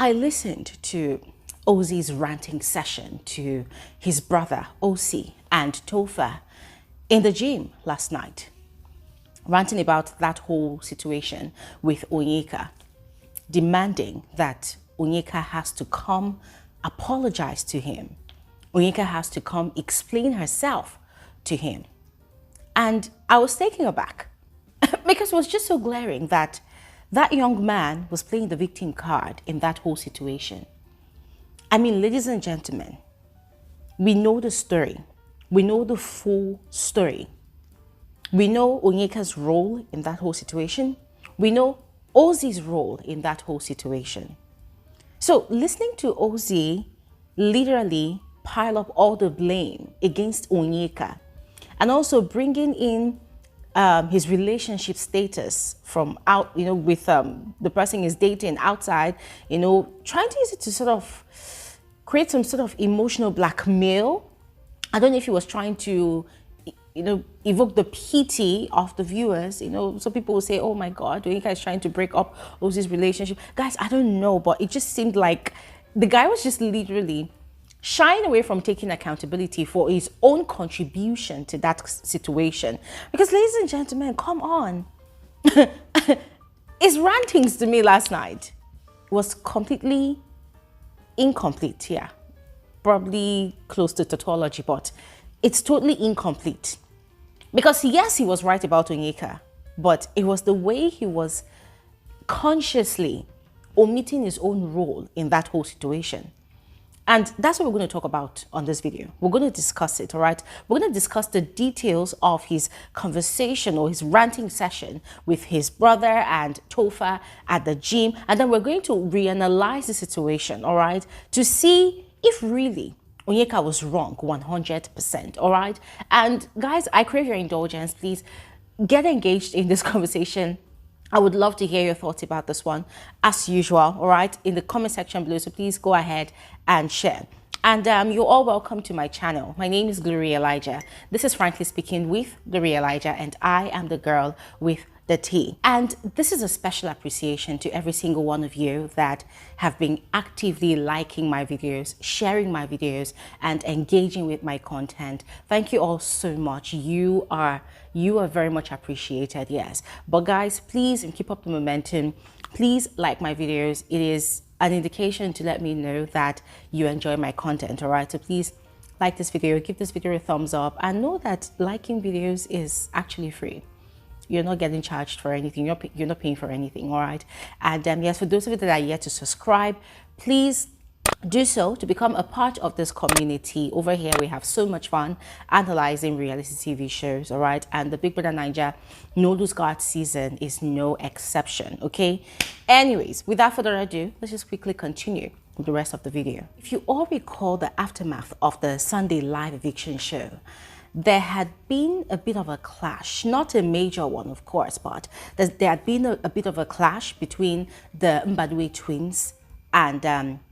I listened to Ozee's ranting session to his brother, Ozee, and Topher in the gym last night, ranting about that whole situation with Onyeka, demanding that Onyeka has to come apologize to him. Onyeka has to come explain herself to him. And I was taken aback because it was just so glaring that that young man was playing the victim card in that whole situation. I mean, ladies and gentlemen, we know the story. We know the full story. We know Onyeka's role in that whole situation. We know Ozee's role in that whole situation. So listening to Ozee literally pile up all the blame against Onyeka and also bringing in his relationship status from out, with the person he's dating outside, trying to use it to sort of create some sort of emotional blackmail. I don't know if he was trying to, evoke the pity of the viewers. So people will say, oh my God, Onyeka is trying to break up Ozee's relationship. Guys, I don't know, but it just seemed like the guy was just literally shying away from taking accountability for his own contribution to that situation. Because ladies and gentlemen, come on. His rantings to me last night was completely incomplete. Yeah, probably close to tautology, but it's totally incomplete. Because yes, he was right about Onyeka, but it was the way he was consciously omitting his own role in that whole situation. And that's what we're going to talk about on this video. We're going to discuss it, all right? We're going to discuss the details of his conversation or his ranting session with his brother and Topher at the gym. And then we're going to reanalyze the situation, all right? To see if really Onyeka was wrong 100%, all right? And guys, I crave your indulgence. Please get engaged in this conversation. I would love to hear your thoughts about this one, as usual, all right, in the comment section below. So please go ahead and share. And you're all welcome to my channel. My name is Bbnaija. This is Frankly Speaking with Bbnaija, and I am the girl with the tea. And this is a special appreciation to every single one of you that have been actively liking my videos, sharing my videos, and engaging with my content. Thank you all so much. You are very much appreciated, yes. But guys, please keep up the momentum. Please like my videos. It is an indication to let me know that you enjoy my content, all right? So please like this video, give this video a thumbs up, and know that liking videos is actually free. You're not getting charged for anything. You're not paying for anything, all right? And yes, for those of you that are yet to subscribe, please do so to become a part of this community. Over here, we have so much fun analyzing reality TV shows, all right? And the Big Brother Naija No Lose Guard season is no exception, okay? Anyways, without further ado, let's just quickly continue with the rest of the video. If you all recall the aftermath of the Sunday live eviction show, there had been a bit of a clash, not a major one, of course, but there had been a bit of a clash between the Mbadwe twins and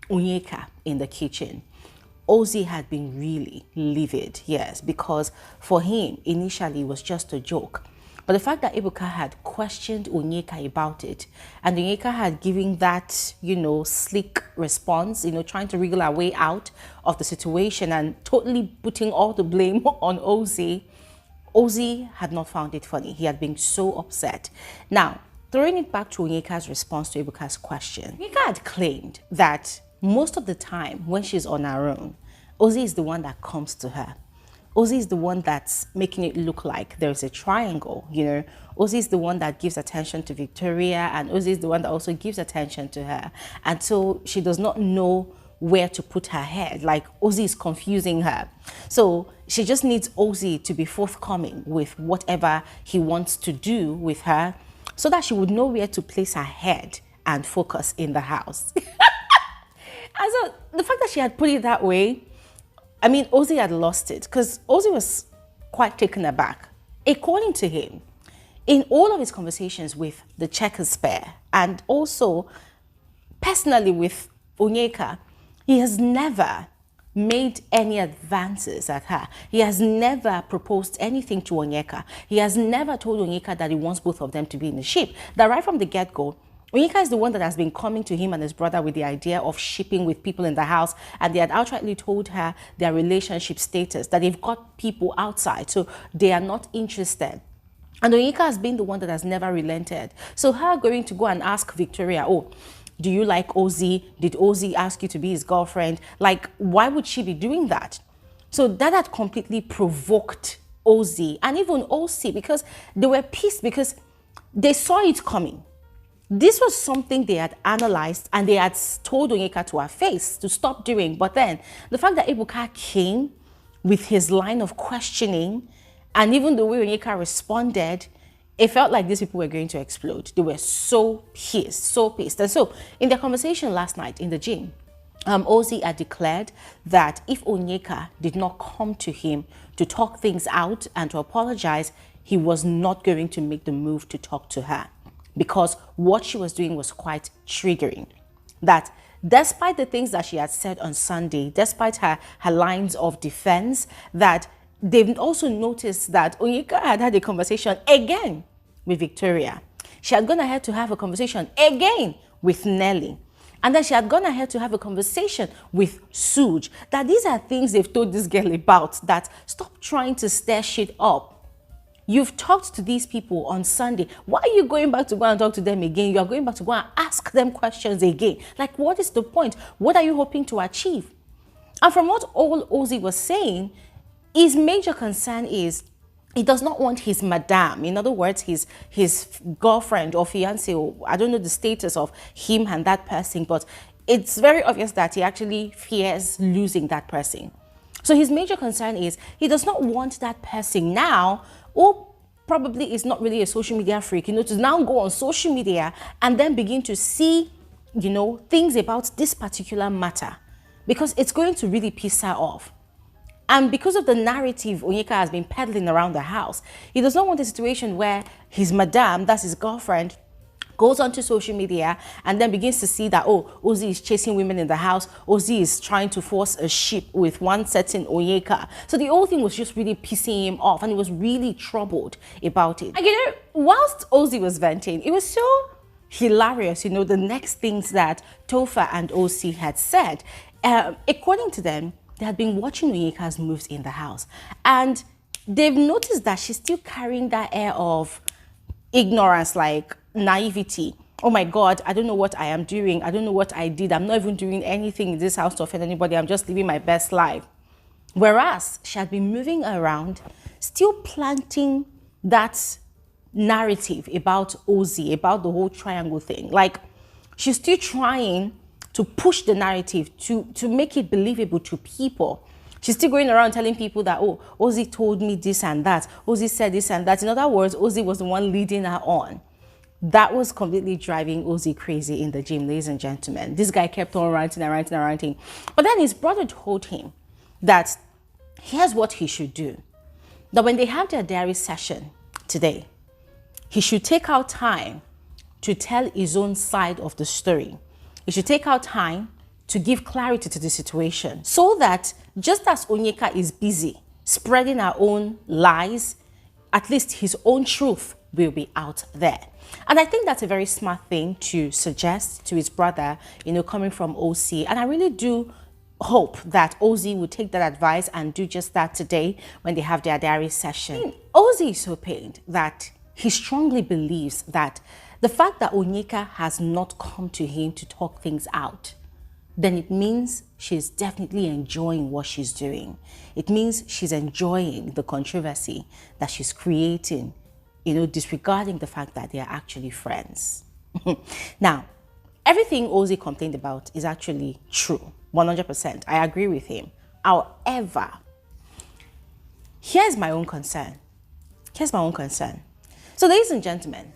Onyeka in the kitchen. Ozee had been really livid, yes, because for him, initially, it was just a joke. But the fact that Ebuka had questioned Onyeka about it, and Onyeka had given that, slick response, trying to wriggle our way out of the situation and totally putting all the blame on Ozee, Ozee had not found it funny. He had been so upset. Now, throwing it back to Onyeka's response to Ebuka's question, Onyeka had claimed that most of the time when she's on her own, Ozee is the one that comes to her. Ozee is the one that's making it look like there's a triangle, Ozee is the one that gives attention to Victoria, and Ozee is the one that also gives attention to her. And so she does not know where to put her head. Like, Ozee is confusing her. So she just needs Ozee to be forthcoming with whatever he wants to do with her, so that she would know where to place her head and focus in the house. And so the fact that she had put it that way, I mean, Ozee had lost it, because Ozee was quite taken aback. According to him, in all of his conversations with the checkers pair, and also personally with Onyeka, he has never made any advances at her. He has never proposed anything to Onyeka. He has never told Onyeka that he wants both of them to be in the ship. That right from the get-go, Onyeka is the one that has been coming to him and his brother with the idea of shipping with people in the house, and they had outrightly told her their relationship status, that they've got people outside, so they are not interested. And Onyeka has been the one that has never relented. So her going to go and ask Victoria, oh, do you like Ozee? Did Ozee ask you to be his girlfriend? Like, why would she be doing that? So that had completely provoked Ozee and even OC, because they were pissed because they saw it coming. This was something they had analyzed and they had told Onyeka to her face to stop doing. But then the fact that Ebuka came with his line of questioning, and even the way Onyeka responded, it felt like these people were going to explode. They were so pissed, so pissed. And so in their conversation last night in the gym, Ozee had declared that if Onyeka did not come to him to talk things out and to apologize, he was not going to make the move to talk to her, because what she was doing was quite triggering. That despite the things that she had said on Sunday, despite her lines of defense, that they've also noticed that Onyeka had a conversation again with Victoria. She had gone ahead to have a conversation again with Nelly. And then she had gone ahead to have a conversation with Suge. That these are things they've told this girl about, that stop trying to stir shit up. You've talked to these people on Sunday. Why are you going back to go and talk to them again? You are going back to go and ask them questions again. Like, what is the point? What are you hoping to achieve? And from what all Ozee was saying, his major concern is he does not want his madam, in other words, his girlfriend or fiancé, or I don't know the status of him and that person, but it's very obvious that he actually fears losing that person. So his major concern is he does not want that person now, or probably is not really a social media freak, to now go on social media and then begin to see, things about this particular matter, because it's going to really piss her off. And because of the narrative Onyeka has been peddling around the house, he does not want a situation where his madam, that's his girlfriend, goes onto social media and then begins to see that, oh, Ozee is chasing women in the house, Ozee is trying to force a ship with one certain Onyeka. So the whole thing was just really pissing him off, and he was really troubled about it. And whilst Ozee was venting, it was so hilarious, the next things that Topher and OC had said. According to them, they had been watching Onyeka's moves in the house, and they've noticed that she's still carrying that air of ignorance, like naivety. Oh my God, I don't know what I am doing. I don't know what I did. I'm not even doing anything in this house to offend anybody. I'm just living my best life. Whereas she had been moving around, still planting that narrative about Ozee, about the whole triangle thing. Like, she's still trying to push the narrative, to make it believable to people. She's still going around telling people that, oh, Ozee told me this and that. Ozee said this and that. In other words, Ozee was the one leading her on. That was completely driving Ozee crazy in the gym, ladies and gentlemen. This guy kept on ranting and ranting and ranting. But then his brother told him that here's what he should do. That when they have their diary session today, he should take out time to tell his own side of the story. He should take out time to give clarity to the situation, so that just as Onyeka is busy spreading her own lies, at least his own truth will be out there. And I think that's a very smart thing to suggest to his brother, coming from OC. And I really do hope that Ozee will take that advice and do just that today when they have their diary session. Ozee is so pained that he strongly believes that the fact that Onyeka has not come to him to talk things out, then it means she's definitely enjoying what she's doing. It means she's enjoying the controversy that she's creating, disregarding the fact that they are actually friends. Now, everything Ozee complained about is actually true, 100%. I agree with him. However, here's my own concern. So, ladies and gentlemen,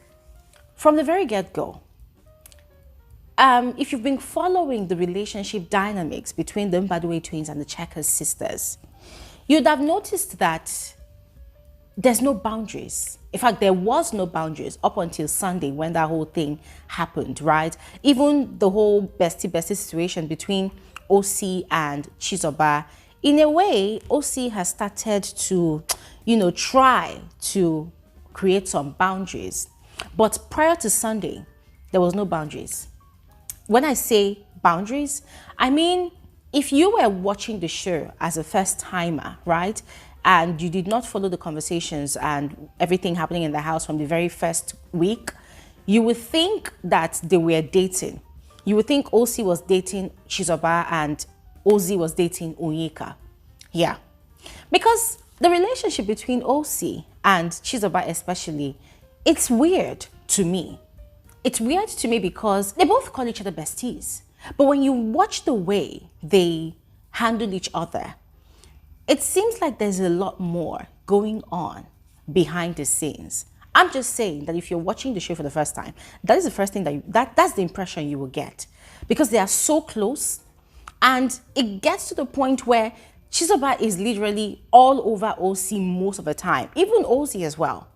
from the very get-go, if you've been following the relationship dynamics between the Mbadiwe twins and the Checkers sisters, you'd have noticed that there's no boundaries. In fact, there was no boundaries up until Sunday when that whole thing happened, right? Even the whole bestie situation between OC and Chizoba, in a way, OC has started to, try to create some boundaries. But prior to Sunday, there was no boundaries. When I say boundaries, I mean, if you were watching the show as a first timer, right, and you did not follow the conversations and everything happening in the house from the very first week, you would think that they were dating. You would think Ozee was dating Chizoba and Ozee was dating Onyeka. Yeah. Because the relationship between Ozee and Chizoba especially, it's weird to me. It's weird to me because they both call each other besties. But when you watch the way they handle each other, it seems like there's a lot more going on behind the scenes. I'm just saying that if you're watching the show for the first time, that is the first thing that's the impression you will get. Because they are so close, and it gets to the point where Chizoba is literally all over Ozee most of the time, even Ozee as well.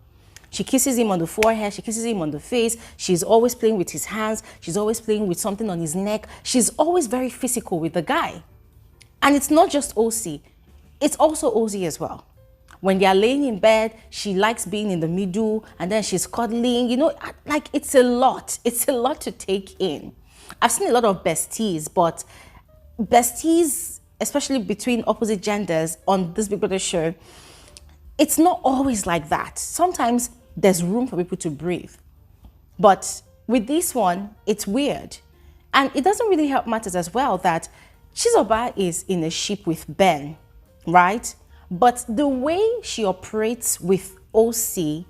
She kisses him on the forehead, she kisses him on the face, she's always playing with his hands, she's always playing with something on his neck. She's always very physical with the guy. And it's not just Ozee, it's also Ozee as well. When they are laying in bed, she likes being in the middle, and then she's cuddling, you know, like it's a lot. It's a lot to take in. I've seen a lot of besties, but besties, especially between opposite genders on this Big Brother show, it's not always like that. Sometimes there's room for people to breathe. But with this one, it's weird. And it doesn't really help matters as well that Chizoba is in a ship with Ben, right? But the way she operates with Ozee,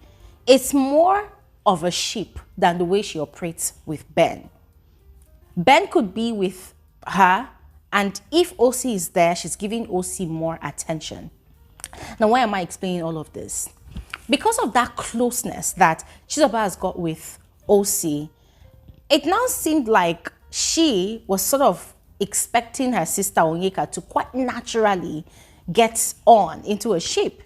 it's more of a ship than the way she operates with Ben. Ben could be with her, and if Ozee is there, she's giving Ozee more attention. Now, why am I explaining all of this? Because of that closeness that Chizoba has got with Ozee, it now seemed like she was sort of expecting her sister Onyeka to quite naturally get on into a ship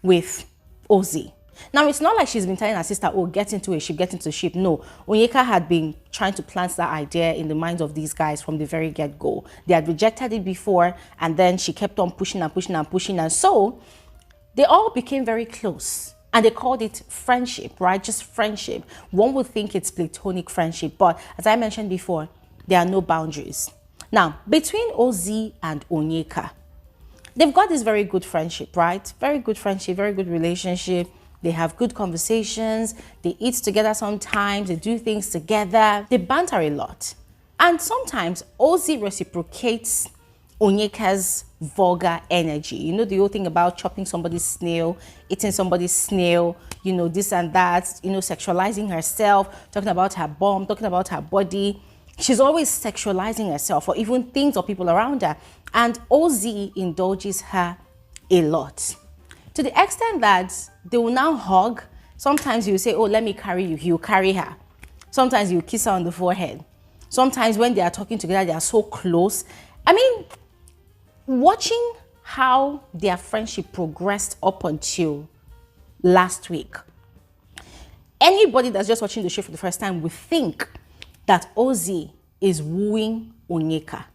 with Ozee. Now, it's not like she's been telling her sister, oh, get into a ship, get into a ship. No, Onyeka had been trying to plant that idea in the minds of these guys from the very get-go. They had rejected it before, and then she kept on pushing and pushing and pushing. And so they all became very close. And they called it friendship, right? Just friendship. One would think it's platonic friendship, but as I mentioned before, there are no boundaries. Now, between Ozee and Onyeka, they've got this very good friendship, right? Very good friendship, very good relationship. They have good conversations. They eat together sometimes. They do things together. They banter a lot. And sometimes Ozee reciprocates Onyeka's vulgar energy. You know, the whole thing about chopping somebody's snail, eating somebody's snail, you know, this and that, you know, sexualizing herself, talking about her bum, talking about her body. She's always sexualizing herself or even things or people around her. And Ozee indulges her a lot. To the extent that they will now hug. Sometimes you say, oh, let me carry you. He'll carry her. Sometimes you kiss her on the forehead. Sometimes when they are talking together, they are so close. I mean, watching how their friendship progressed up until last week, anybody that's just watching the show for the first time would think that Ozee is wooing Onyeka.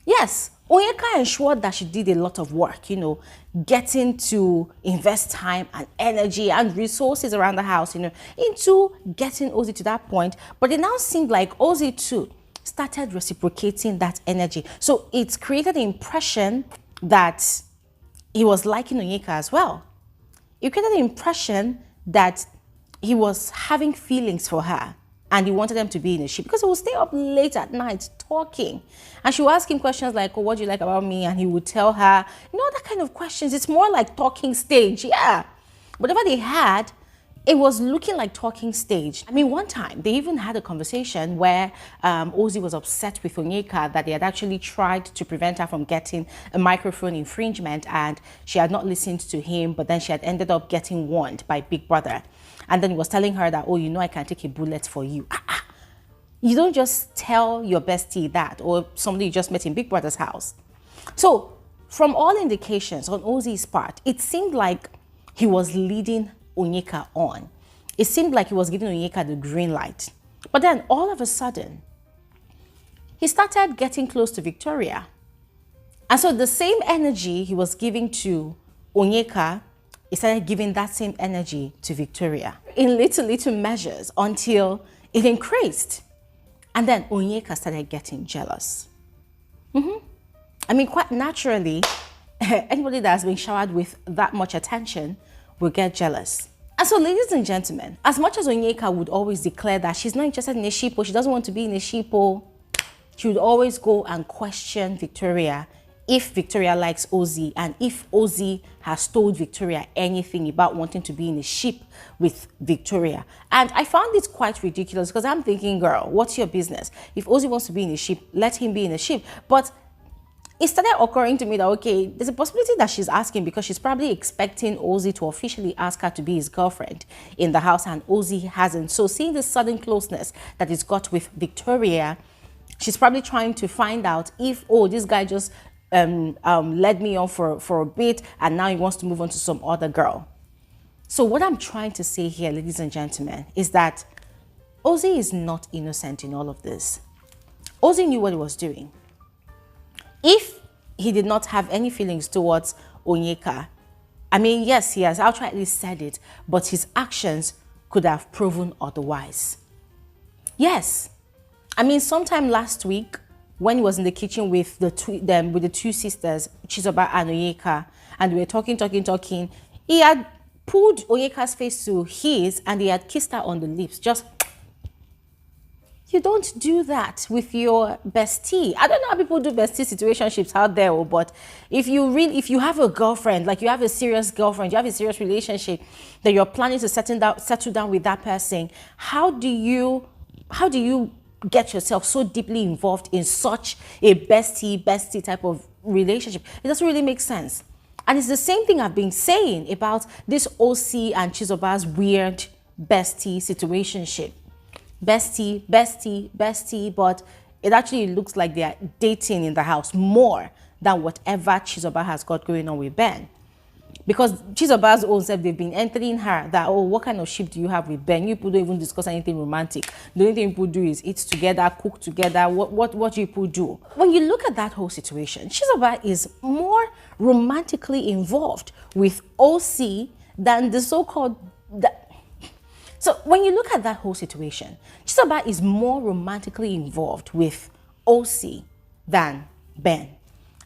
Yes, Onyeka ensured that she did a lot of work, you know, getting to invest time and energy and resources around the house, you know, into getting Ozee to that point. But it now seemed like Ozee too started reciprocating that energy. So it's created the impression that he was liking Onyeka as well. It created the impression that he was having feelings for her. And he wanted them to be in a ship because he would stay up late at night talking. And she would ask him questions like, oh, what do you like about me? And he would tell her, you know, that kind of questions. It's more like talking stage. Yeah. Whatever they had, it was looking like talking stage. I mean, one time they even had a conversation where Ozee was upset with Onyeka that they had actually tried to prevent her from getting a microphone infringement, and she had not listened to him, but then she had ended up getting warned by Big Brother. And then he was telling her that, oh, you know, I can take a bullet for you. You don't just tell your bestie that, or somebody you just met in Big Brother's house. So from all indications on Ozee's part, it seemed like he was leading Onyeka on. It seemed like he was giving Onyeka the green light. But then all of a sudden, he started getting close to Victoria. And so the same energy he was giving to Onyeka, he started giving that same energy to Victoria in little measures until it increased. And then Onyeka started getting jealous. I mean, quite naturally, anybody that has been showered with that much attention will get jealous. And so, ladies and gentlemen, as much as Onyeka would always declare that she's not interested in a sheep, or she doesn't want to be in a sheep, or she would always go and question Victoria if Victoria likes Ozee, and if Ozee has told Victoria anything about wanting to be in a ship with Victoria. And I found it quite ridiculous, because I'm thinking, girl, what's your business? If Ozee wants to be in a ship, let him be in a ship. But it started occurring to me that, okay, there's a possibility that she's asking because she's probably expecting Ozee to officially ask her to be his girlfriend in the house, and Ozee hasn't. So seeing the sudden closeness that he's got with Victoria, she's probably trying to find out if, oh, this guy just led me on for a bit and now he wants to move on to some other girl. So what I'm trying to say here, ladies and gentlemen, is that Ozee is not innocent in all of this. Ozee knew what he was doing. If he did not have any feelings towards Onyeka, I mean, yes, he has outrightly said it, but his actions could have proven otherwise. Yes. I mean, sometime last week, when he was in the kitchen with the two sisters, Chizoba and Onyeka, and we were talking, he had pulled Onyeka's face to his and he had kissed her on the lips. Just, you don't do that with your bestie. I don't know how people do bestie situationships out there, but if you have a girlfriend, like you have a serious girlfriend, you have a serious relationship, that you're planning to settle down with that person, how do you get yourself so deeply involved in such a bestie type of relationship? It doesn't really make sense. And it's the same thing I've been saying about this Ozee and Chizoba's weird bestie situationship. Bestie, but it actually looks like they are dating in the house more than whatever Chizoba has got going on with Ben. Because Chizoba's own self, they've been entering her that, oh, what kind of ship do you have with Ben? You people don't even discuss anything romantic. The only thing people do is eat together, cook together. What do you people do? When you look at that whole situation, Chizoba is more romantically involved with Ozee than the so-called... So when you look at that whole situation, Chizoba is more romantically involved with Ozee than Ben.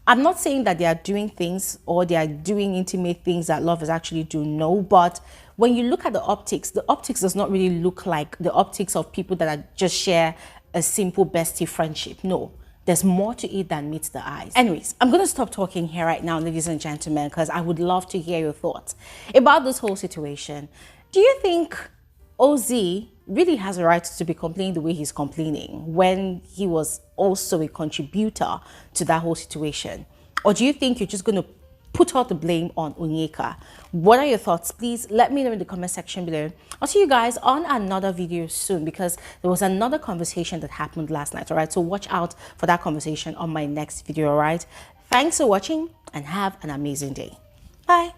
I'm not saying that they are doing things or they are doing intimate things that lovers actually do, no, but when you look at the optics does not really look like the optics of people that are just share a simple bestie friendship. No, there's more to it than meets the eyes. Anyways, I'm going to stop talking here right now, ladies and gentlemen, because I would love to hear your thoughts about this whole situation. Do you think Ozee really has a right to be complaining the way he's complaining when he was also a contributor to that whole situation? Or do you think you're just going to put all the blame on Onyeka? What are your thoughts? Please let me know in the comment section below. I'll see you guys on another video soon, because there was another conversation that happened last night, all right? So watch out for that conversation on my next video, all right? Thanks for watching and have an amazing day. Bye.